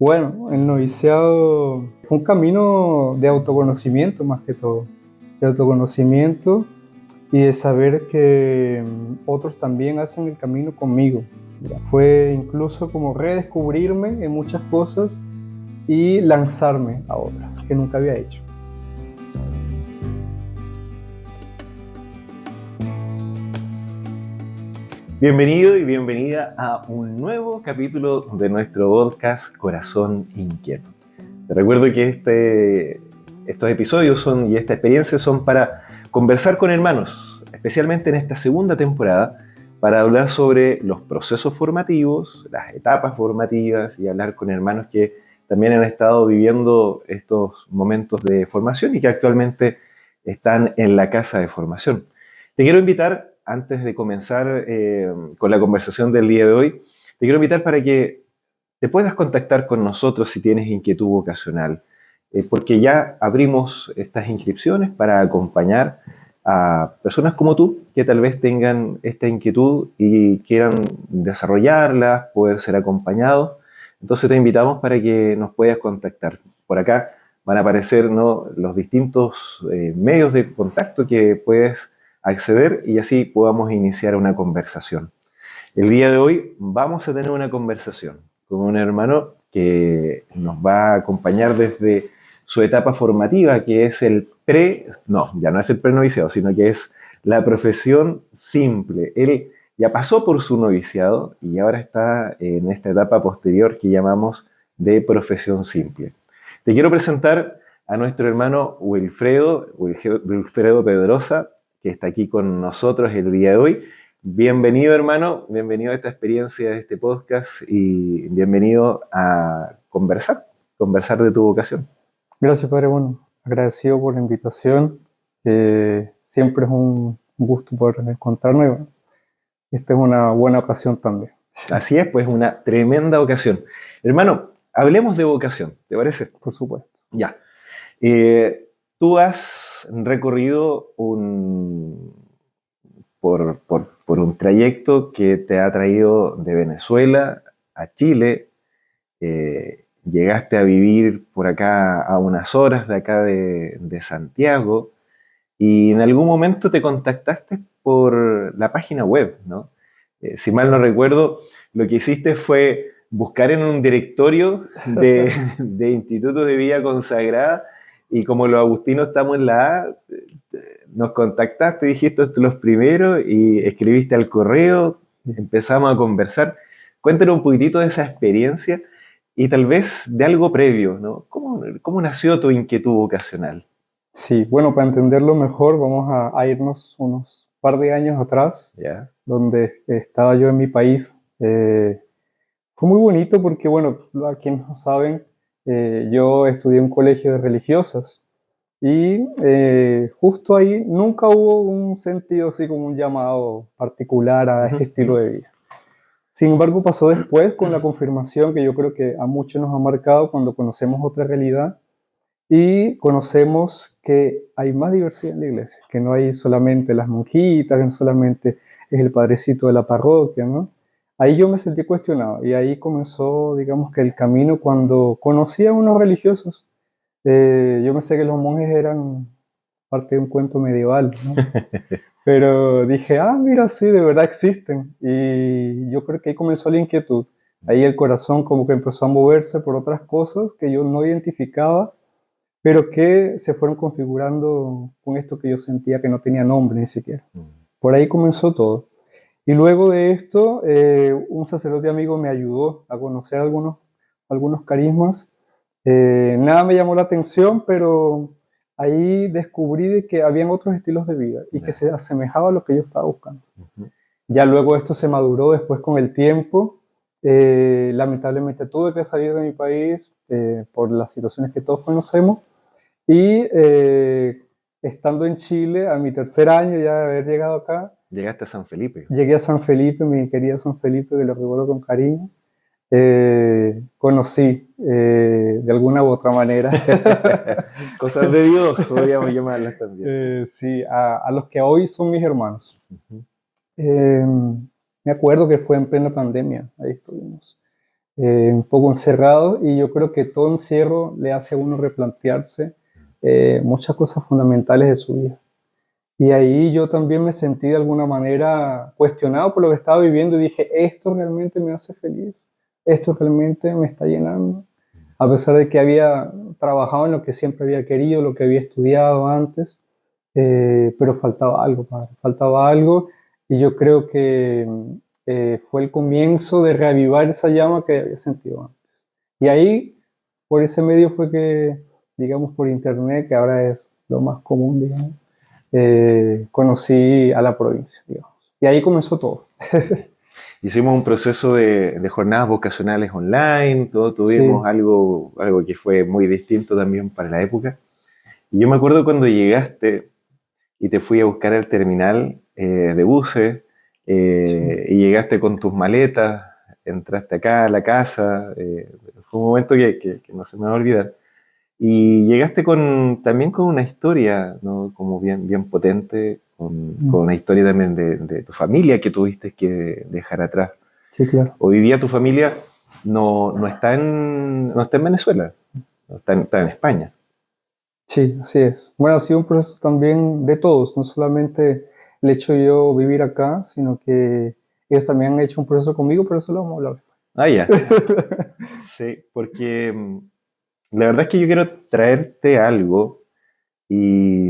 Bueno, el noviciado fue un camino de autoconocimiento más que todo, de autoconocimiento y de saber que otros también hacen el camino conmigo. Fue incluso como redescubrirme en muchas cosas y lanzarme a otras que nunca había hecho. Bienvenido y bienvenida a un nuevo capítulo de nuestro podcast Corazón Inquieto. Te recuerdo que estos episodios y esta experiencia son para conversar con hermanos, especialmente en esta segunda temporada, para hablar sobre los procesos formativos, las etapas formativas y hablar con hermanos que también han estado viviendo estos momentos de formación y que actualmente están en la casa de formación. Te quiero invitar, antes de comenzar con la conversación del día de hoy, te quiero invitar para que te puedas contactar con nosotros si tienes inquietud vocacional, porque ya abrimos estas inscripciones para acompañar a personas como tú que tal vez tengan esta inquietud y quieran desarrollarla, poder ser acompañados. Entonces te invitamos para que nos puedas contactar. Por acá van a aparecer, ¿no?, los distintos medios de contacto que puedes acceder y así podamos iniciar una conversación. El día de hoy vamos a tener una conversación con un hermano que nos va a acompañar desde su etapa formativa, que es ya no es el prenoviciado, sino que es la profesión simple. Él ya pasó por su noviciado y ahora está en esta etapa posterior que llamamos de profesión simple. Te quiero presentar a nuestro hermano Wilfredo Pedrosa, que está aquí con nosotros el día de hoy. Bienvenido, hermano, bienvenido a esta experiencia de este podcast y bienvenido a conversar de tu vocación. Gracias, Padre. Bueno, agradecido por la invitación. Siempre es un gusto poder encontrarnos y bueno, esta es una buena ocasión también. Así es, pues una tremenda ocasión. Hermano, hablemos de vocación, ¿te parece? Por supuesto. Ya. Tú has recorrido por un trayecto que te ha traído de Venezuela a Chile. Llegaste a vivir por acá a unas horas de acá de Santiago y en algún momento te contactaste por la página web, ¿no? Si mal no recuerdo, lo que hiciste fue buscar en un directorio de institutos de vida consagrada y como los agustinos estamos en la A, nos contactaste, dijiste esto los primeros y escribiste al correo, empezamos a conversar. Cuéntanos un poquitito de esa experiencia y tal vez de algo previo, ¿no? ¿Cómo nació tu inquietud vocacional? Sí, bueno, para entenderlo mejor vamos a irnos unos par de años atrás, ¿Ya? donde estaba yo en mi país. Fue muy bonito porque, bueno, a quienes no saben, yo estudié en un colegio de religiosas y justo ahí nunca hubo un sentido así como un llamado particular a este estilo de vida. Sin embargo, pasó después con la confirmación que yo creo que a muchos nos ha marcado cuando conocemos otra realidad y conocemos que hay más diversidad en la iglesia, que no hay solamente las monjitas, que no solamente es el padrecito de la parroquia, ¿no? Ahí yo me sentí cuestionado y ahí comenzó, digamos que el camino cuando conocí a unos religiosos. Yo pensé que los monjes eran parte de un cuento medieval, ¿no? Pero dije, mira, sí, de verdad existen. Y yo creo que ahí comenzó la inquietud. Ahí el corazón como que empezó a moverse por otras cosas que yo no identificaba, pero que se fueron configurando con esto que yo sentía que no tenía nombre ni siquiera. Por ahí comenzó todo. Y luego de esto, un sacerdote amigo me ayudó a conocer algunos carismas. Nada me llamó la atención, pero ahí descubrí de que habían otros estilos de vida y que se asemejaba a lo que yo estaba buscando. Ya luego esto se maduró después con el tiempo. Lamentablemente tuve que salir de mi país por las situaciones que todos conocemos. Y estando en Chile, a mi tercer año ya de haber llegado acá, Llegaste a San Felipe. llegué a San Felipe, mi querida San Felipe, que lo recuerdo con cariño. Conocí de alguna u otra manera Cosas de Dios, podríamos llamarlas también. sí, a los que hoy son mis hermanos. Ujú. Me acuerdo que fue en plena pandemia, ahí estuvimos. un poco encerrado, y yo creo que todo encierro le hace a uno replantearse muchas cosas fundamentales de su vida. Y ahí yo también me sentí de alguna manera cuestionado por lo que estaba viviendo y dije, esto realmente me hace feliz, esto realmente me está llenando, a pesar de que había trabajado en lo que siempre había querido, lo que había estudiado antes, pero faltaba algo, padre, faltaba algo, y yo creo que fue el comienzo de reavivar esa llama que había sentido antes. Y ahí, por ese medio fue que, digamos, por internet, que ahora es lo más común, digamos, conocí a la provincia, digamos. Y ahí comenzó todo. Hicimos un proceso de jornadas vocacionales online, todo, tuvimos Sí, algo que fue muy distinto también para la época. Y yo me acuerdo cuando llegaste y te fui a buscar al terminal de buses sí, y llegaste con tus maletas, entraste acá a la casa, fue un momento que no se me va a olvidar. Y llegaste también con una historia, ¿no? Como bien potente, con una historia también de tu familia que tuviste que dejar atrás. sí, claro. Hoy día tu familia no está en Venezuela, no está en España. Sí, así es. Bueno, ha sido un proceso también de todos, no solamente el hecho de yo vivir acá, sino que ellos también han hecho un proceso conmigo, pero eso lo vamos a hablar Ah, ya. después. Sí, porque la verdad es que yo quiero traerte algo y,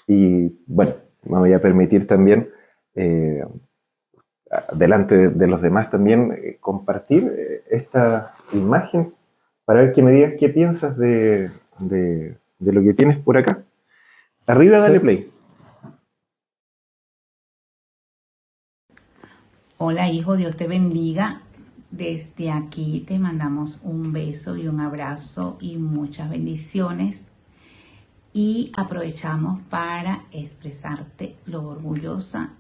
y bueno, me voy a permitir también, eh, delante de los demás también, compartir esta imagen para ver que me digas qué piensas de lo que tienes por acá. Arriba, dale Sí. play. Hola hijo, Dios te bendiga. Desde aquí te mandamos un beso y un abrazo y muchas bendiciones. Y aprovechamos para expresarte lo orgullosa.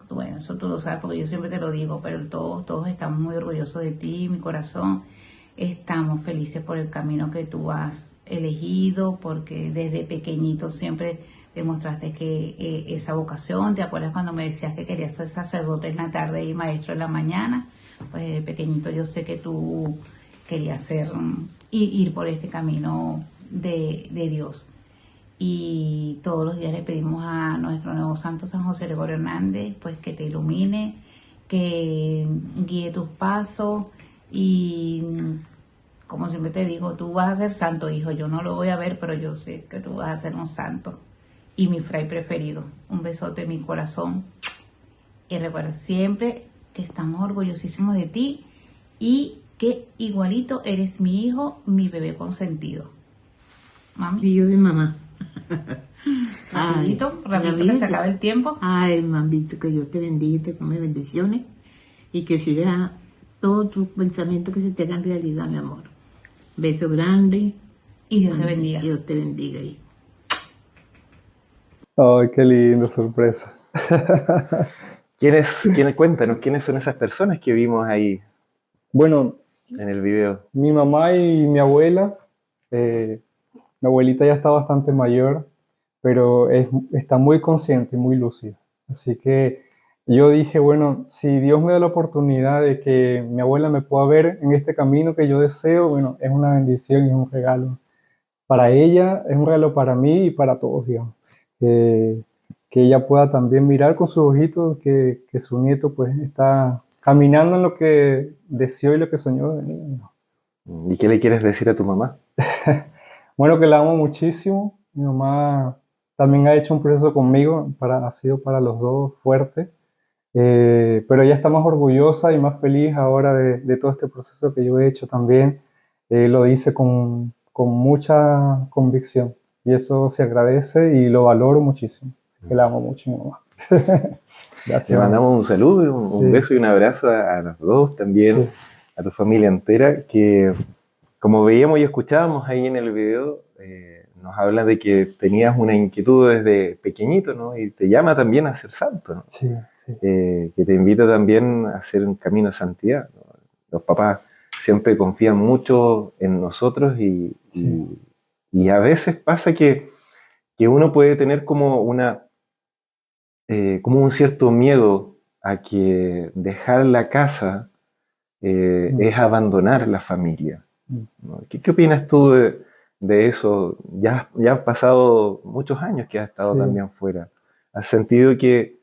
Bueno, eso tú lo sabes porque yo siempre te lo digo, pero todos estamos muy orgullosos de ti, mi corazón. Estamos felices por el camino que tú has elegido, porque desde pequeñito siempre demostraste que esa vocación, ¿te acuerdas cuando me decías que querías ser sacerdote en la tarde y maestro en la mañana? Pues desde pequeñito yo sé que tú querías ir por este camino de Dios. Y todos los días le pedimos a nuestro nuevo santo San José Gregorio Hernández, pues que te ilumine, que guíe tus pasos y como siempre te digo, tú vas a ser santo, hijo. Yo no lo voy a ver, pero yo sé que tú vas a ser un santo. Y mi fray preferido, un besote en mi corazón. Y recuerda siempre que estamos orgullosísimos de ti y que igualito eres mi hijo, mi bebé consentido. Mami. Y yo de mamá. Rapidito que se acaba el tiempo. Ay, mamito, que Dios te bendiga y te come bendiciones y que siga todo tu pensamiento que se te haga en realidad, mi amor. Beso grande. Y Dios te bendiga. Dios te bendiga. Ay, qué linda sorpresa. Cuéntanos, quiénes son esas personas que vimos ahí Bueno, en el video? mi mamá y mi abuela, eh, mi abuelita ya está bastante mayor, pero está muy consciente y muy lúcida. Así que yo dije, bueno, si Dios me da la oportunidad de que mi abuela me pueda ver en este camino que yo deseo, bueno, es una bendición y es un regalo para ella, es un regalo para mí y para todos, digamos. Que ella pueda también mirar con sus ojitos que su nieto pues está caminando en lo que deseó y lo que soñó de niño. ¿Y qué le quieres decir a tu mamá? Bueno, que la amo muchísimo. Mi mamá también ha hecho un proceso conmigo, ha sido para los dos fuerte, pero ella está más orgullosa y más feliz ahora de todo este proceso que yo he hecho también. Lo dice con mucha convicción y eso se agradece y lo valoro muchísimo. Que la amo mucho, mi mamá. Le Gracias, mami. mandamos un saludo, un Sí, beso y un abrazo a los dos también, sí, a tu familia entera, que como veíamos y escuchábamos ahí en el video, nos habla de que tenías una inquietud desde pequeñito, ¿no? Y te llama también a ser santo, ¿no? sí, sí, Que te invita también a hacer un camino de santidad, ¿no? Los papás siempre confían mucho en nosotros sí, y a veces pasa que uno puede tener como un cierto miedo a que dejar la casa es abandonar la familia, Mm. ¿no? ¿Qué opinas tú de eso? Ya han pasado muchos años que has estado Sí. también fuera. ¿Has sentido que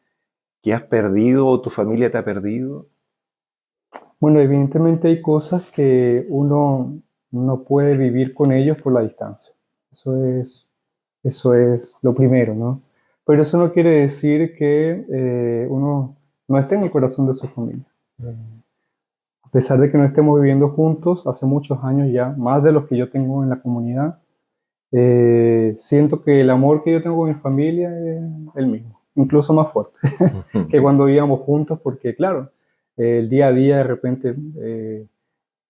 has perdido o tu familia te ha perdido? Bueno, evidentemente hay cosas que uno no puede vivir con ellos por la distancia. Eso es lo primero, ¿no? Pero eso no quiere decir que uno no esté en el corazón de su familia. A pesar de que no estemos viviendo juntos hace muchos años ya, más de los que yo tengo en la comunidad, siento que el amor que yo tengo con mi familia es el mismo, incluso más fuerte que cuando vivíamos juntos, porque claro, el día a día de repente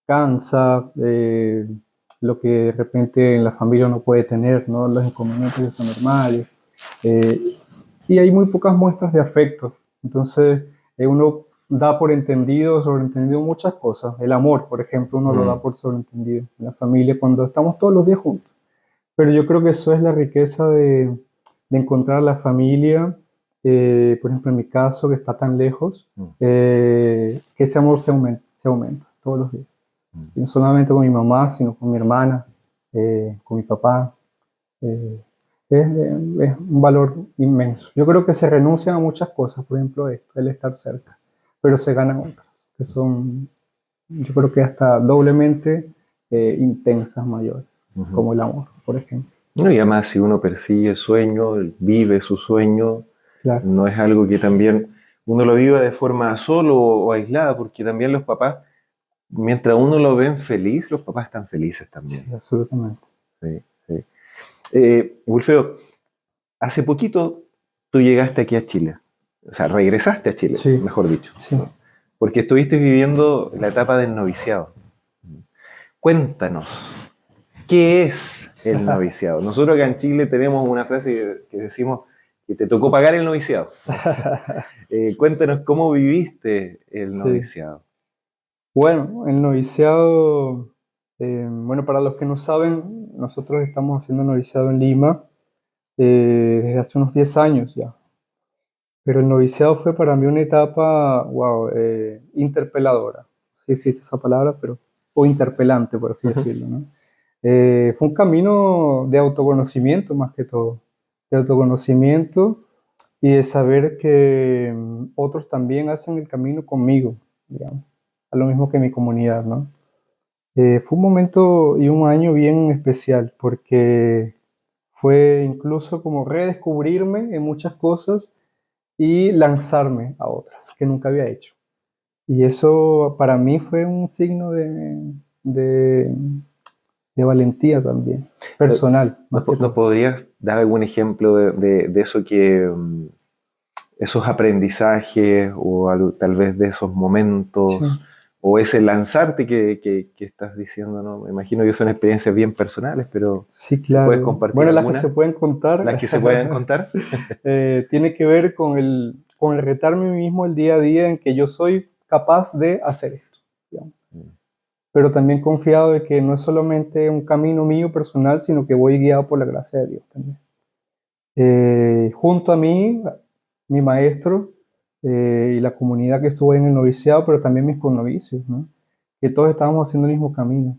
cansa, lo que de repente en la familia uno puede tener, ¿no? Los inconvenientes que son normales, eh, y hay muy pocas muestras de afecto. Entonces, uno da por entendido, sobreentendido muchas cosas. El amor, por ejemplo, uno lo da Mm. por sobreentendido en la familia cuando estamos todos los días juntos. Pero yo creo que eso es la riqueza de encontrar la familia, por ejemplo, en mi caso, que está tan lejos, Mm. que ese amor se aumenta todos los días. Mm. Y no solamente con mi mamá, sino con mi hermana, con mi papá. eh, es un valor inmenso. Yo creo que se renuncian a muchas cosas, por ejemplo, esto, el estar cerca, pero se ganan otras, que son, yo creo que hasta doblemente intensas, mayores, Ujú. como el amor, por ejemplo. No, y además, si uno persigue el sueño, vive su sueño, Claro, no es algo que también uno lo viva de forma solo o aislada, porque también los papás, mientras uno lo ven feliz, los papás están felices sí, también. absolutamente. Sí, sí. Wilfredo, hace poquito tú llegaste aquí a Chile, o sea, regresaste a Chile, Sí, mejor dicho, sí. ¿no? Porque estuviste viviendo la etapa del noviciado. Cuéntanos, ¿qué es el noviciado? Nosotros acá en Chile tenemos una frase que decimos que te tocó pagar el noviciado. Cuéntanos cómo viviste el Sí. noviciado. Bueno, el noviciado, bueno, para los que no saben, nosotros estamos haciendo noviciado en Lima desde hace unos 10 años ya. Pero el noviciado fue para mí una etapa, wow, interpeladora. Sí existe esa palabra, pero, o interpelante, por así decirlo, ¿no? Fue un camino de autoconocimiento más que todo, de autoconocimiento y de saber que otros también hacen el camino conmigo, digamos, a lo mismo que mi comunidad, ¿no? Fue un momento y un año bien especial porque fue incluso como redescubrirme en muchas cosas y lanzarme a otras que nunca había hecho. Y eso para mí fue un signo de, de valentía también, personal, más que ¿Nos todo. podrías dar algún ejemplo de eso esos aprendizajes o tal vez de esos momentos Sí, o ese lanzarte que estás diciendo, ¿no? Me imagino que son experiencias bien personales, pero sí, ¿nos puedes claro. compartir Bueno, las que se algunas? pueden Las contar que se puedan contar. tiene que ver con el retarme a mí mismo el día a día en que yo soy capaz de hacer esto, digamos. Pero también confiado de que no es solamente un camino mío personal, sino que voy guiado por la gracia de Dios también. Junto a mí, mi maestro y la comunidad que estuvo en el noviciado, pero también mis connovicios, ¿no? Que todos estábamos haciendo el mismo camino.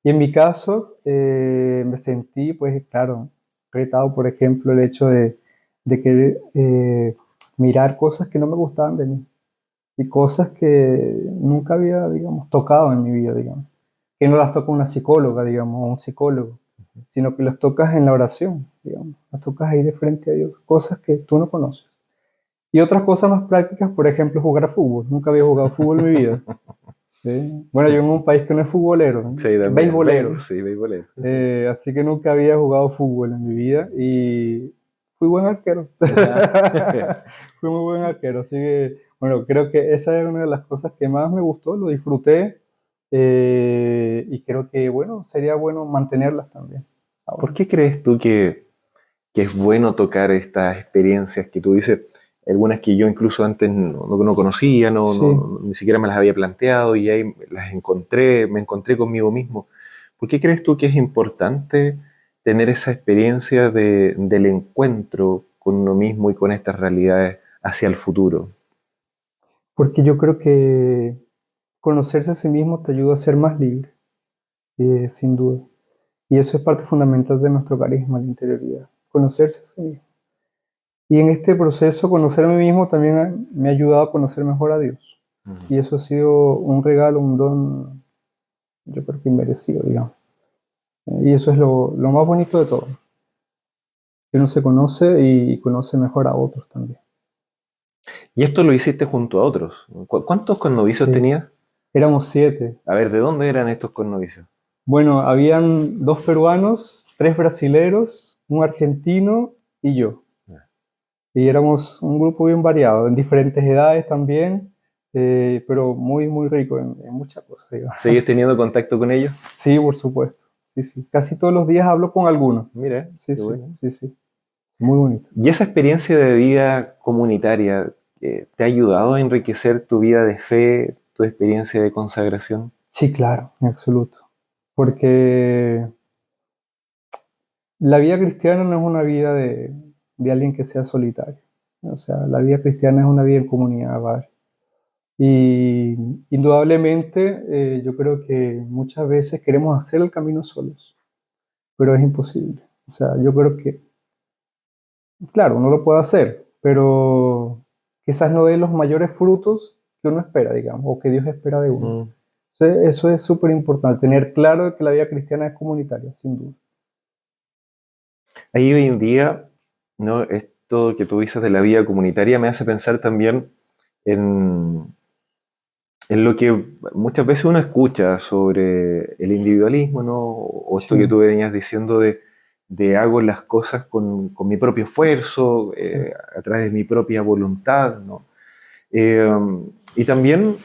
Y en mi caso, me sentí, pues claro, retado, por ejemplo, el hecho de querer mirar cosas que no me gustaban de mí y cosas que nunca había, digamos, tocado en mi vida, digamos. Que no las toca una psicóloga, digamos, o un psicólogo, sino que las tocas en la oración, digamos. Las tocas ahí de frente a Dios, cosas que tú no conoces. Y otras cosas más prácticas, por ejemplo, jugar a fútbol. Nunca había jugado fútbol en mi vida. ¿Sí? Bueno, yo en un país que no es futbolero, ¿no? Sí, también. Beisbolero. Sí, béisbolero. Así que nunca había jugado fútbol en mi vida y fui buen arquero. Fui muy buen arquero, así que, bueno, creo que esa es una de las cosas que más me gustó, lo disfruté y creo que, bueno, sería bueno mantenerlas también. ¿Por Ahora. qué crees tú que es bueno tocar estas experiencias que tú dices? Algunas que yo incluso antes no conocía, Sí, ni siquiera me las había planteado y ahí las encontré, me encontré conmigo mismo. ¿Por qué crees tú que es importante tener esa experiencia del encuentro con uno mismo y con estas realidades hacia el futuro? porque yo creo que conocerse a sí mismo te ayuda a ser más libre, sin duda. Y eso es parte fundamental de nuestro carisma, la interioridad, conocerse a sí mismo. Y en este proceso, conocer a mí mismo también me ha ayudado a conocer mejor a Dios. Y eso ha sido un regalo, un don, yo creo que inmerecido, digamos. Y eso es lo más bonito de todo, que uno se conoce y conoce mejor a otros también. Y esto lo hiciste junto a otros. ¿Cuántos connovicios Sí. tenías? Éramos 7. A ver, ¿de dónde eran estos connovicios? Bueno, habían 2 peruanos, 3 brasileros, un argentino y yo. Y éramos un grupo bien variado, en diferentes edades también, pero muy, muy rico en muchas cosas, digamos. ¿Seguís teniendo contacto con ellos? Sí, por supuesto. Sí, sí. Casi todos los días hablo con algunos. Mira, Sí, qué sí, bueno. sí, sí. Muy bonito. ¿Y esa experiencia de vida comunitaria te ha ayudado a enriquecer tu vida de fe, tu experiencia de consagración? Sí, claro, en absoluto. Porque la vida cristiana no es una vida de alguien que sea solitario. O sea, la vida cristiana es una vida en comunidad, ¿vale? Y indudablemente yo creo que muchas veces queremos hacer el camino solos, pero es imposible. O sea, yo creo que, claro, uno lo puede hacer, pero quizás no dé los mayores frutos que uno espera, digamos, o que Dios espera de uno. Mm. Entonces, eso es súper importante, tener claro que la vida cristiana es comunitaria, sin duda. Ahí hoy en día, ¿no? Esto que tú dices de la vida comunitaria me hace pensar también en, en lo que muchas veces uno escucha sobre el individualismo, ¿no? O esto Sí, que tú venías diciendo de hago las cosas con mi propio esfuerzo, a través de mi propia voluntad, ¿no? Eh, y también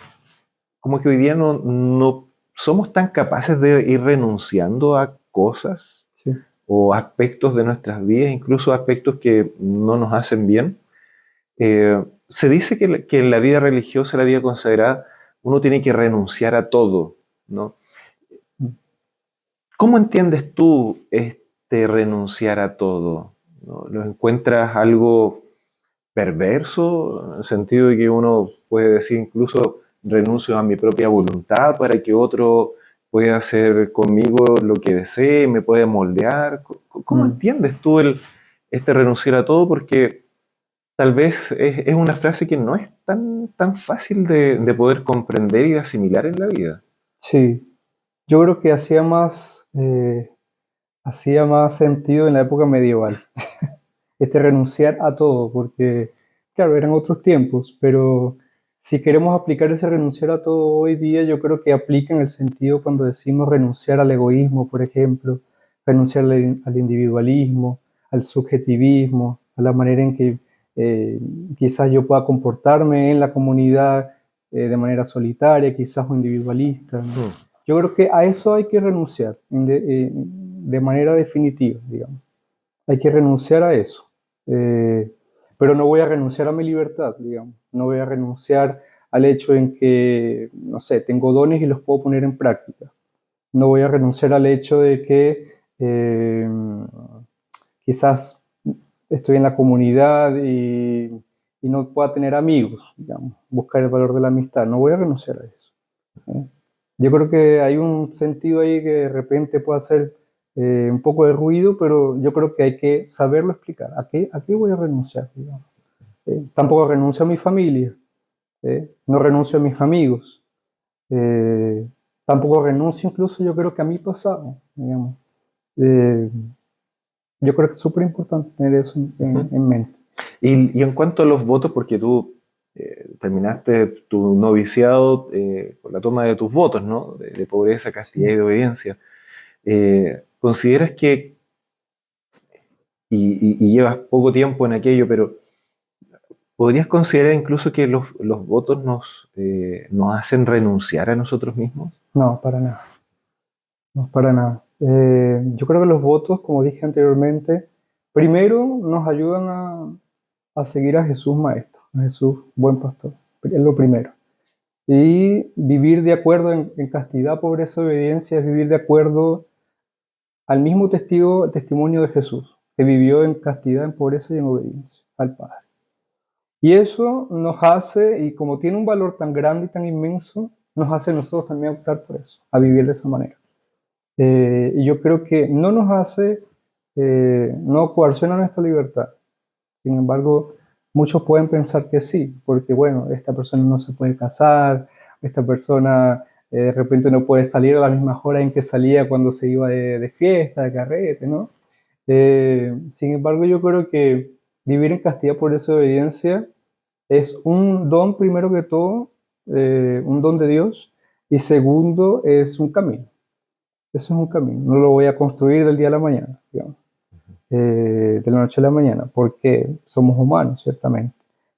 como que hoy día no somos tan capaces de ir renunciando a cosas sí. o aspectos de nuestras vidas, incluso aspectos que no nos hacen bien. Se dice que en la vida religiosa, la vida consagrada, uno tiene que renunciar a todo, ¿no? ¿Cómo entiendes tú este renunciar a todo? ¿No? ¿Lo encuentras algo perverso, en el sentido de que uno puede decir incluso renuncio a mi propia voluntad para que otro pueda hacer conmigo lo que desee, me puede moldear? ¿Cómo Mm. entiendes tú este renunciar a todo? Porque tal vez es una frase que no es tan fácil de poder comprender y de asimilar en la vida. Sí, yo creo que hacía más sentido en la época medieval, renunciar a todo, porque, claro, eran otros tiempos, pero si queremos aplicar ese renunciar a todo hoy día, yo creo que aplica en el sentido cuando decimos renunciar al egoísmo, por ejemplo, renunciar al individualismo, al subjetivismo, a la manera en que quizás yo pueda comportarme en la comunidad de manera solitaria, quizás o individualista, ¿no? Mm. Yo creo que a eso hay que renunciar de manera definitiva, digamos. Hay que renunciar a eso. Eh, pero no voy a renunciar a mi libertad, digamos. No voy a renunciar al hecho en que, no sé, tengo dones y los puedo poner en práctica. No voy a renunciar al hecho de que quizás estoy en la comunidad y no pueda tener amigos, digamos, buscar el valor de la amistad. No voy a renunciar a eso. ¿Eh? Yo creo que hay un sentido ahí que de repente puede hacer un poco de ruido, pero yo creo que hay que saberlo explicar. A qué voy a renunciar? Digamos? Tampoco renuncio a mi familia, no renuncio a mis amigos, eh, tampoco renuncio incluso yo creo que a mi pasado, digamos. Eh, yo creo que es súper importante tener eso Ujú. en mente. Y en cuanto a los votos, porque tú terminaste tu noviciado con la toma de tus votos, ¿no? De pobreza, castidad y de obediencia. ¿Consideras que, y llevas poco tiempo en aquello, pero podrías considerar incluso que los votos nos hacen renunciar a nosotros mismos? No, para nada. No, para nada. Yo creo que los votos, como dije anteriormente, primero nos ayudan a seguir a Jesús Maestro, a Jesús Buen Pastor. Es lo primero. Y vivir de acuerdo en castidad, pobreza, obediencia, es vivir de acuerdo al mismo testimonio de Jesús, que vivió en castidad, en pobreza y en obediencia al Padre. Y eso nos hace, y como tiene un valor tan grande y tan inmenso, nos hace a nosotros también optar por eso, a vivir de esa manera. Y yo creo que no nos hace, no coerciona nuestra libertad. Sin embargo, muchos pueden pensar que sí, porque bueno, esta persona no se puede casar, esta persona de repente no puede salir a las mismas horas en que salía cuando se iba de fiesta, de carrete, ¿no? Sin embargo, yo creo que vivir en castidad por desobediencia es un don, primero que todo, un don de Dios, y segundo, es un camino. Eso es un camino, no lo voy a construir del día a la mañana, digamos, de la noche a la mañana, porque somos humanos, ciertamente,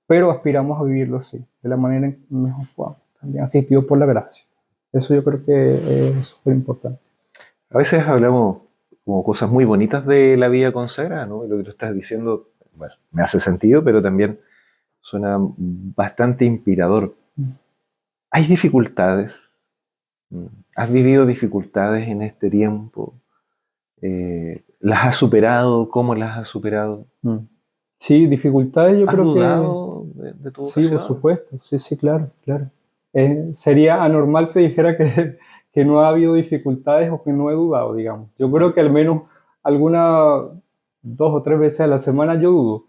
pero aspiramos a vivirlo así, de la manera en que mejor podamos, también asistido por la gracia. Eso yo creo que es súper importante. A veces hablamos como cosas muy bonitas de la vida consagrada, ¿no? Y lo que tú estás diciendo, bueno, me hace sentido, pero también suena bastante inspirador. ¿Hay dificultades? ¿Has vivido dificultades en este tiempo? ¿Las has superado? ¿Cómo las has superado? Sí, dificultades yo ¿Has creo que dudado de tu sí, por vocación? supuesto, sí, sí, claro, claro. Sería anormal que dijera que no ha habido dificultades o que no he dudado, digamos. Yo creo que al menos algunas 2 o 3 veces a la semana yo dudo.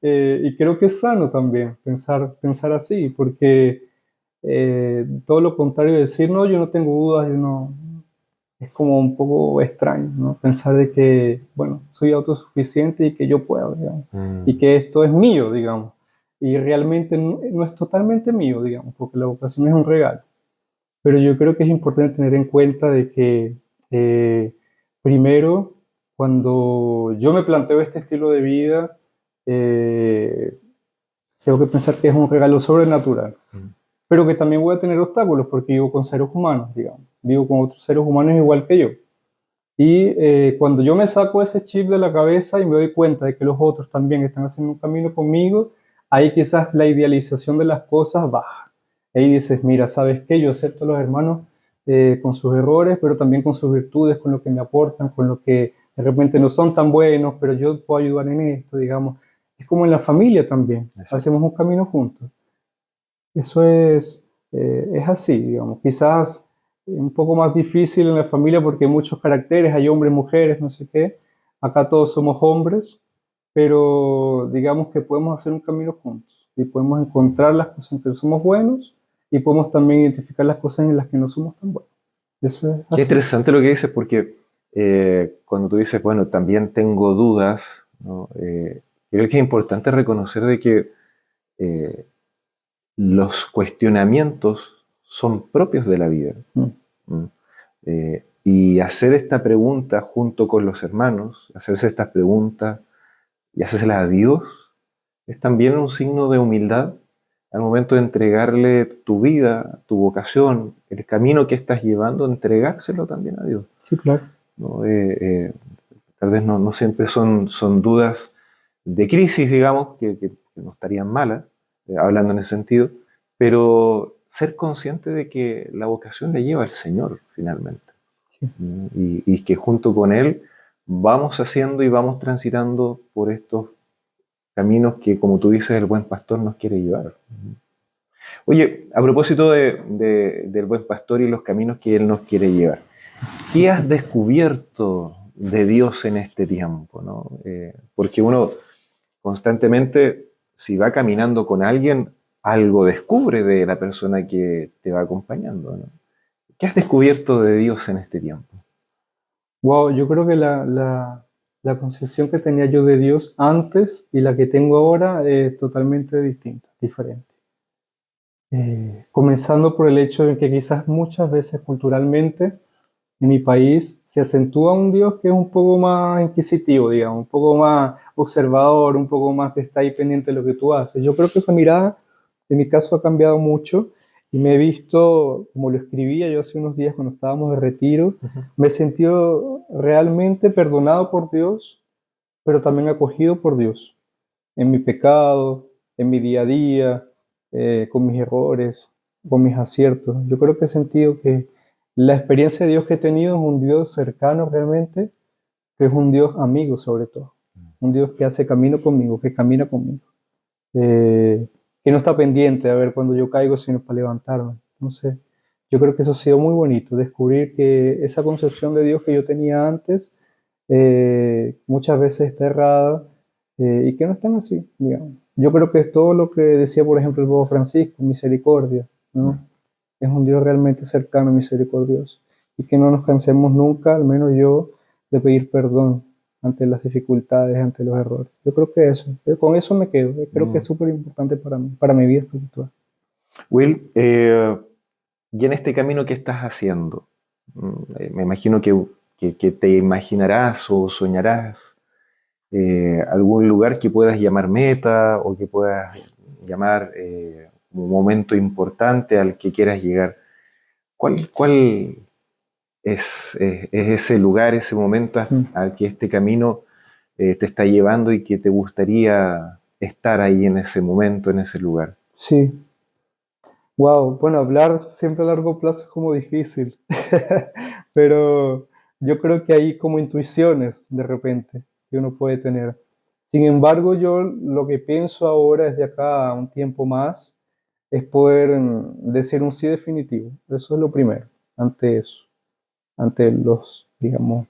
Y creo que es sano también pensar así, porque todo lo contrario de decir, no, yo no tengo dudas, yo no, es como un poco extraño, ¿no? Pensar de que, bueno, soy autosuficiente y que yo puedo, digamos, y que esto es mío, digamos, y realmente no es totalmente mío, digamos, porque la vocación es un regalo. Pero yo creo que es importante tener en cuenta de que, primero, cuando yo me planteo este estilo de vida, eh, tengo que pensar que es un regalo sobrenatural, pero que también voy a tener obstáculos porque vivo con seres humanos, digamos, vivo con otros seres humanos igual que yo. Y cuando yo me saco ese chip de la cabeza y me doy cuenta de que los otros también están haciendo un camino conmigo, ahí quizás la idealización de las cosas baja. Ahí dices, mira, ¿sabes qué? Yo acepto a los hermanos con sus errores, pero también con sus virtudes, con lo que me aportan, con lo que de repente no son tan buenos, pero yo puedo ayudar en esto, digamos. Es como en la familia también, Exacto. hacemos un camino juntos. Eso es así, digamos. Quizás un poco más difícil en la familia porque hay muchos caracteres, hay hombres, mujeres, no sé qué. Acá todos somos hombres, pero digamos que podemos hacer un camino juntos y podemos encontrar las cosas en que somos buenos y podemos también identificar las cosas en las que no somos tan buenos. Eso es Qué así. interesante lo que dices, porque cuando tú dices, bueno, también tengo dudas, ¿no? Creo que es importante reconocer de que eh, los cuestionamientos son propios de la vida. Mm. ¿Mm? Y hacer esta pregunta junto con los hermanos, hacerse estas preguntas y hacérselas a Dios, es también un signo de humildad al momento de entregarle tu vida, tu vocación, el camino que estás llevando, entregárselo también a Dios, Sí, claro. ¿no? Tal vez no siempre son dudas de crisis, digamos, que no estarían malas, hablando en ese sentido, pero ser consciente de que la vocación la lleva el Señor finalmente. Sí. Y que junto con Él vamos haciendo y vamos transitando por estos caminos que, como tú dices, el buen pastor nos quiere llevar. Oye, a propósito del buen pastor y los caminos que Él nos quiere llevar, ¿qué has descubierto de Dios en este tiempo, ¿no? Porque uno constantemente, si va caminando con alguien, algo descubre de la persona que te va acompañando, ¿no? ¿Qué has descubierto de Dios en este tiempo? Wow, yo creo que la concepción que tenía yo de Dios antes y la que tengo ahora es totalmente distinta, diferente. Comenzando por el hecho de que quizás muchas veces culturalmente en mi país se acentúa un Dios que es un poco más inquisitivo, digamos, un poco más observador, un poco más que está ahí pendiente de lo que tú haces. Yo creo que esa mirada, en mi caso, ha cambiado mucho y me he visto, como lo escribía yo hace unos días cuando estábamos de retiro, me he sentido realmente perdonado por Dios, pero también acogido por Dios en mi pecado, en mi día a día, con mis errores, con mis aciertos. Yo creo que he sentido que la experiencia de Dios que he tenido es un Dios cercano realmente, que es un Dios amigo sobre todo, un Dios que hace camino conmigo, que camina conmigo. Eh, que no está pendiente a ver cuando yo caigo, sino para levantarme. Entonces, yo creo que eso ha sido muy bonito, descubrir que esa concepción de Dios que yo tenía antes, muchas veces está errada, y que no es tan así, digamos. Yo creo que es todo lo que decía, por ejemplo, el Papa Francisco, misericordia, ¿no? Es un Dios realmente cercano, misericordioso, y que no nos cansemos nunca, al menos yo, de pedir perdón ante las dificultades, ante los errores. Yo creo que eso, con eso me quedo. Creo que es súper importante para mí, para mi vida espiritual. Will, y en este camino que estás haciendo, me imagino que te imaginarás o soñarás algún lugar que puedas llamar meta o que puedas llamar un momento importante al que quieras llegar. ¿Cuál es ese lugar, ese momento al que este camino te está llevando y que te gustaría estar ahí en ese momento, en ese lugar? Sí, wow, bueno, hablar siempre a largo plazo es como difícil, pero yo creo que hay como intuiciones de repente que uno puede tener. Sin embargo, yo lo que pienso ahora es de acá a un tiempo más, es poder decir un sí definitivo. Eso es lo primero, ante eso, ante los, digamos,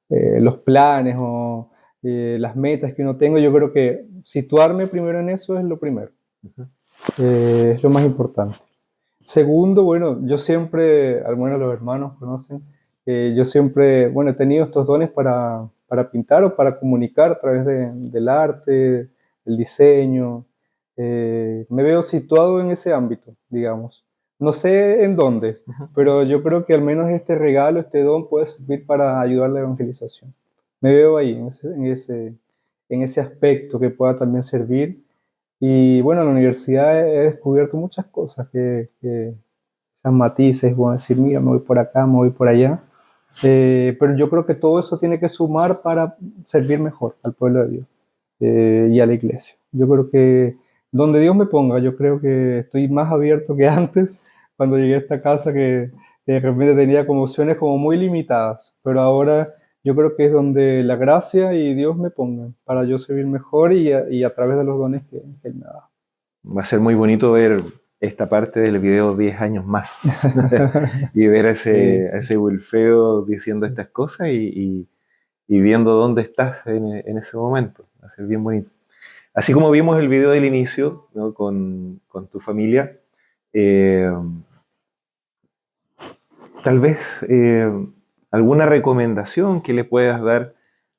los planes o las metas que uno tenga. Yo creo que situarme primero en eso es lo primero, Ujú. es lo más importante. Segundo, bueno, yo siempre, al menos los hermanos conocen, yo siempre, bueno, he tenido estos dones para pintar o para comunicar a través del arte, el diseño. Me veo situado en ese ámbito, digamos. No sé en dónde, Ujú. pero yo creo que al menos este regalo, este don puede servir para ayudar a la evangelización. Me veo ahí, en ese aspecto que pueda también servir. Y bueno, en la universidad he descubierto muchas cosas que esas matices, bueno, decir, mira, me voy por acá, me voy por allá. Pero yo creo que todo eso tiene que sumar para servir mejor al pueblo de Dios, y a la iglesia. Yo creo que donde Dios me ponga, yo creo que estoy más abierto que antes, cuando llegué a esta casa, que de repente tenía como opciones como muy limitadas, pero ahora yo creo que es donde la gracia y Dios me pongan para yo servir mejor y a través de los dones que Él me da. Va a ser muy bonito ver esta parte del video 10 años más y ver a Sí, a sí, ese Wilfredo diciendo estas cosas y viendo dónde estás en ese momento. Va a ser bien bonito. Así como vimos el video del inicio, ¿no? Con tu familia, eh, tal vez alguna recomendación que le puedas dar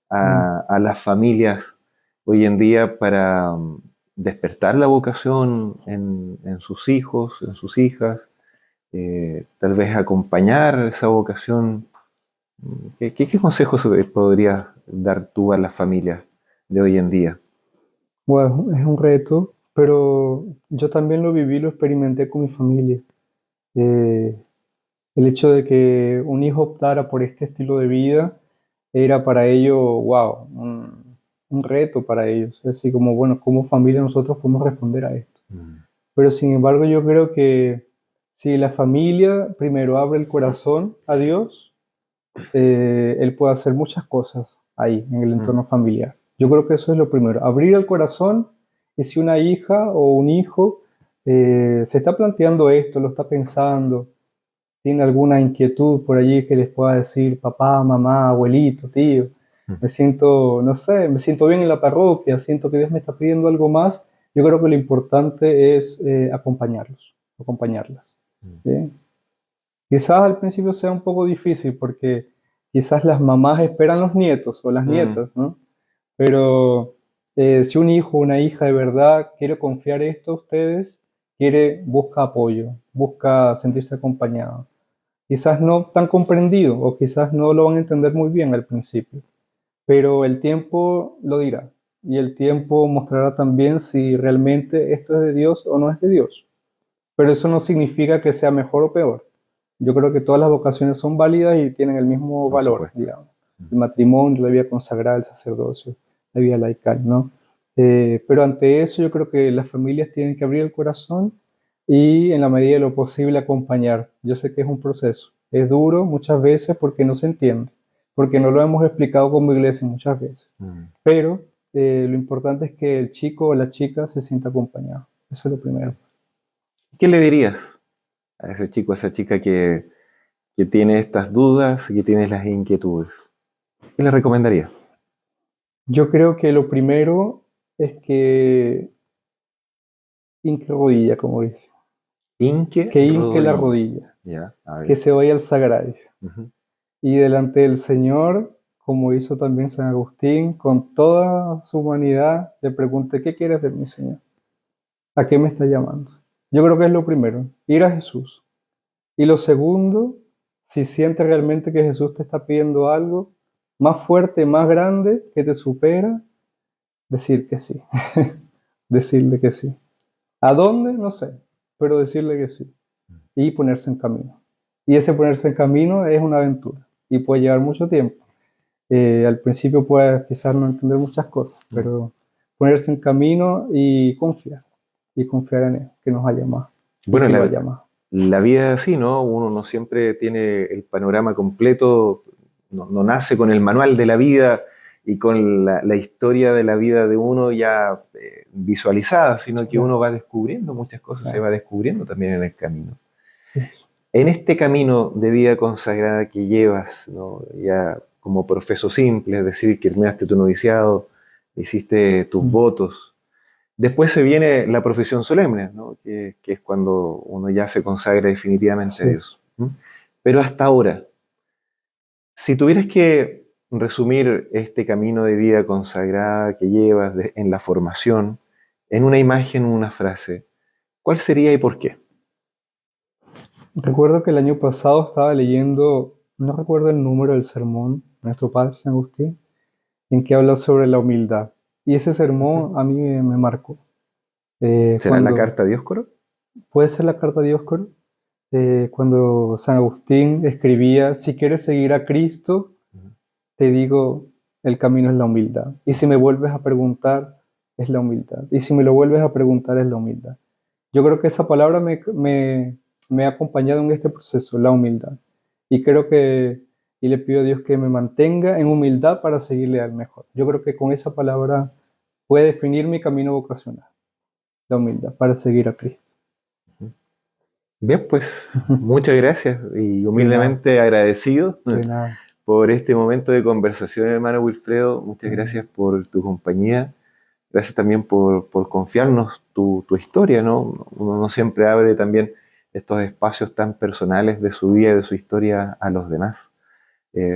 mm, a las familias hoy en día para despertar la vocación en sus hijos, en sus hijas, tal vez acompañar esa vocación. ¿Qué consejos podrías dar tú a las familias de hoy en día? bueno, es un reto, pero yo también lo viví, lo experimenté con mi familia. Eh, el hecho de que un hijo optara por este estilo de vida era para ellos, wow, un reto para ellos. Es así como, bueno, como familia nosotros podemos responder a esto. Mm. Pero sin embargo, yo creo que si la familia primero abre el corazón a Dios, Él puede hacer muchas cosas ahí, en el Mm. entorno familiar. Yo creo que eso es lo primero, abrir el corazón. Y si una hija o un hijo se está planteando esto, lo está pensando, tiene alguna inquietud por allí que les pueda decir, papá, mamá, abuelito, tío, Mm. me siento, no sé, me siento bien en la parroquia, siento que Dios me está pidiendo algo más. Yo creo que lo importante es acompañarlos, acompañarlas. Mm. ¿Sí? Quizás al principio sea un poco difícil porque quizás las mamás esperan los nietos o las Mm. nietas, ¿no? Pero si un hijo o una hija de verdad quiere confiar esto a ustedes, busca apoyo, busca sentirse acompañado. Quizás no tan comprendido o quizás no lo van a entender muy bien al principio, pero el tiempo lo dirá y el tiempo mostrará también si realmente esto es de Dios o no es de Dios. Pero eso no significa que sea mejor o peor. Yo creo que todas las vocaciones son válidas y tienen el mismo Por valor, supuesto. digamos. El matrimonio, la vida consagrada, el sacerdocio, la vida laical, ¿no? Pero ante eso yo creo que las familias tienen que abrir el corazón y en la medida de lo posible acompañar. Yo sé que es un proceso, es duro muchas veces porque no se entiende, porque no lo hemos explicado como iglesia muchas veces, Mm. pero lo importante es que el chico o la chica se sienta acompañado Eso es lo primero. ¿Qué le dirías a ese chico, a esa chica que tiene estas dudas y que tiene las inquietudes? ¿Qué le recomendaría? Yo creo que lo primero es que hinque rodilla, como dice. Inque Que hinque la rodilla. rodilla, Ya, a ver. que se vaya al sagrario. Ujú. Y delante del Señor, como hizo también San Agustín, con toda su humanidad, le pregunte, ¿qué quieres de mí, Señor? ¿A qué me está llamando? Yo creo que es lo primero, ir a Jesús. Y lo segundo, si sientes realmente que Jesús te está pidiendo algo más fuerte, más grande, que te supera, decir que sí. Decirle que sí. ¿A dónde? No sé, pero decirle que sí. Y ponerse en camino. Y ese ponerse en camino es una aventura y puede llevar mucho tiempo. Al principio puedes quizás no entender muchas cosas, pero ponerse en camino y confiar en Él, que nos ha llamado y Bueno, que lo ha llamado. la vida es así, ¿no? Uno no siempre tiene el panorama completo, no nace con el manual de la vida y con la historia de la vida de uno ya visualizada, sino que Claro, uno va descubriendo muchas cosas, se claro. va descubriendo también en el camino. Eso. En este camino de vida consagrada que llevas, ¿no? Ya como profeso simple, es decir, que terminaste tu noviciado, hiciste tus Mm. votos. Después se viene la profesión solemne, ¿no? Que es cuando uno ya se consagra definitivamente a Sí. Dios. ¿Mm? Pero hasta ahora, si tuvieras que resumir este camino de vida consagrada que llevas en la formación, en una imagen, una frase, ¿cuál sería y por qué? Recuerdo que el año pasado estaba leyendo, no recuerdo el número del sermón, de nuestro Padre San Agustín, en que habla sobre la humildad. Y ese Ujú. sermón a mí me marcó. ¿Será la Cuando carta de Dioscoro? puede ser la carta de Dioscoro, cuando San Agustín escribía, si quieres seguir a Cristo, Ujú. te digo, el camino es la humildad. Y si me vuelves a preguntar, es la humildad. Y si me lo vuelves a preguntar, es la humildad. Yo creo que esa palabra me ha acompañado en este proceso, la humildad. Y creo que, y le pido a Dios que me mantenga en humildad para seguirle al mejor. Yo creo que con esa palabra puede definir mi camino vocacional, la humildad, para seguir a Cristo. Bien, pues muchas gracias y De nada, humildemente agradecido de nada. por este momento de conversación, hermano Wilfredo. Muchas Mm. gracias por tu compañía. Gracias también por confiarnos tu historia, ¿no? Uno no siempre abre también estos espacios tan personales de su vida, de su historia a los demás.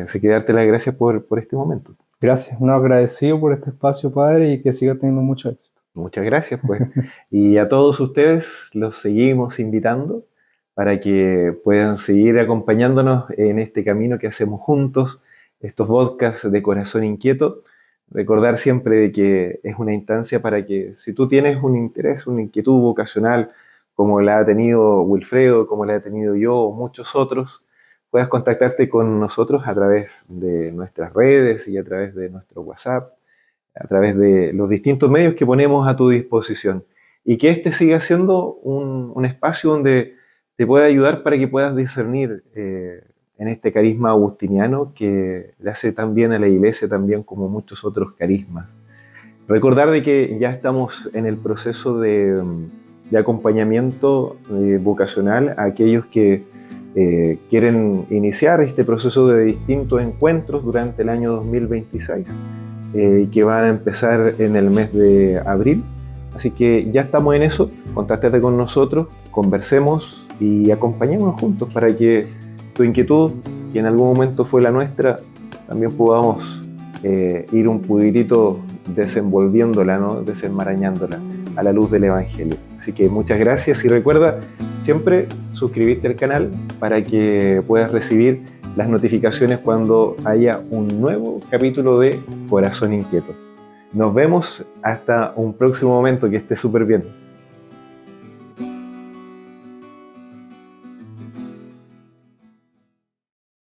Así que darte las gracias por este momento. Gracias, no agradecido por este espacio, Padre, y que siga teniendo mucho éxito. Muchas gracias, pues. Y a todos ustedes los seguimos invitando para que puedan seguir acompañándonos en este camino que hacemos juntos, estos podcasts de Corazón Inquieto. Recordar siempre de que es una instancia para que si tú tienes un interés, una inquietud vocacional, como la ha tenido Wilfredo, como la ha tenido yo o muchos otros, puedas contactarte con nosotros a través de nuestras redes y a través de nuestro WhatsApp, a través de los distintos medios que ponemos a tu disposición. Y que este siga siendo un espacio donde te pueda ayudar para que puedas discernir en este carisma agustiniano que le hace tan bien a la iglesia, también como muchos otros carismas. Recordar de que ya estamos en el proceso de acompañamiento vocacional a aquellos que quieren iniciar este proceso de distintos encuentros durante el año 2026. Que van a empezar en el mes de abril. Así que ya estamos en eso, contáctate con nosotros, conversemos y acompañémonos juntos para que tu inquietud, que en algún momento fue la nuestra, también podamos ir un pudirito desenvolviéndola, ¿no? Desenmarañándola a la luz del Evangelio. Así que muchas gracias y recuerda siempre suscribirte al canal para que puedas recibir las notificaciones cuando haya un nuevo capítulo de Corazón Inquieto. Nos vemos hasta un próximo momento, que esté súper bien.